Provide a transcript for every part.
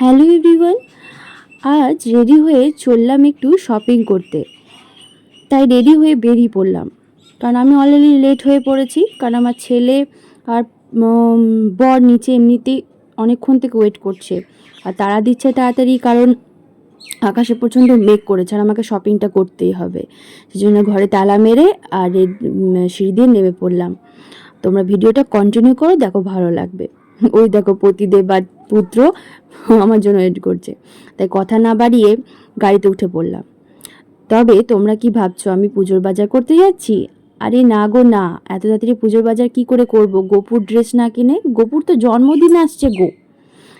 Hello everyone, আজ ready হয়ে চললাম একটু শপিং করতে। তাই রেডি হয়ে বেরিয়ে পড়লাম, কারণ আমি অলরেডি লেট হয়ে পড়েছি। কারণ আমার ছেলে আর বর নিচে এমনিতেই অনেকক্ষণ থেকে ওয়েট করছে, আর তারা দিচ্ছে তাড়াতাড়ি, কারণ আকাশে প্রচণ্ড মেঘ করেছে আর আমাকে শপিংটা করতেই হবে। সেজন্য ঘরে তালা মেরে আর সিঁড়ি দিয়ে নেমে পড়লাম। তোমরা ভিডিওটা কন্টিনিউ করো, দেখো ভালো লাগবে। ওই দেখো পতিদেব বা পুত্র আমার জন্য ওয়েট করছে, তাই কথা না বাড়িয়ে গাড়িতে উঠে পড়লাম। তবে তোমরা কি ভাবছো আমি পুজোর বাজার করতে যাচ্ছি? আরে না গো না, এত তাড়াতাড়ি পুজোর বাজার কি করে করব গোপুর ড্রেস না কিনে? গোপুর তো জন্মদিন আসছে গো,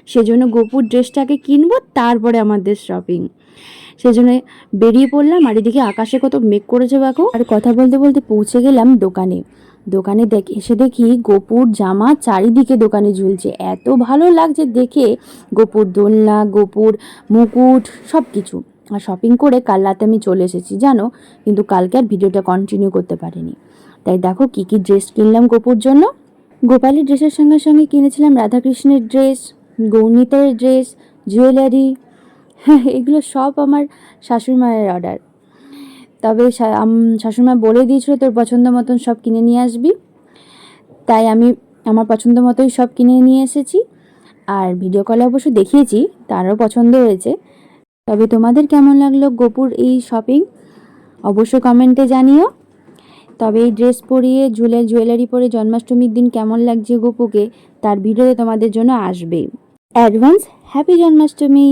সেজন্য গোপুর ড্রেসটাকে কিনবো, তারপরে আমাদের শপিং। সেজন্য বেরিয়ে পড়লাম। আর এদিকে আকাশে কত মেঘ করেছে দেখো। আর কথা বলতে বলতে পৌঁছে গেলাম দোকানে। এসে দেখি গোপুর জামা চারিদিকে দোকানে ঝুলছে, এত ভালো লাগছে দেখে। গোপুর দোলনা, গোপুর মুকুট, সব কিছু। আর শপিং করে কাল রাতে আমি চলে এসেছি জানো, কিন্তু কালকে আর ভিডিওটা কন্টিনিউ করতে পারিনি। তাই দেখো কি কি ড্রেস কিনলাম গোপুর জন্য। গোপালের ড্রেসের সঙ্গে সঙ্গে কিনেছিলাম রাধাকৃষ্ণের ড্রেস, গৌরনীতের ড্রেস, জুয়েলারি। হ্যাঁ, এগুলো সব আমার শাশুড়িমায়ের অর্ডার। তবে শাশুড়িমা বলে দিয়েছিল তোর পছন্দ মতন সব কিনে নিয়ে আসবি, তাই আমি আমার পছন্দ মতোই সব কিনে নিয়ে এসেছি। আর ভিডিও কলে অবশ্য দেখিয়েছি, তারও পছন্দ হয়েছে। তবে তোমাদের কেমন লাগলো গোপুর এই শপিং অবশ্যই কমেন্টে জানিও। তবে এই ড্রেস পরিয়ে জুয়েলারি পরে জন্মাষ্টমীর দিন কেমন লাগছে গোপুকে, তার ভিডিওতে তোমাদের জন্য আসবে। Advance happy Janmashtami.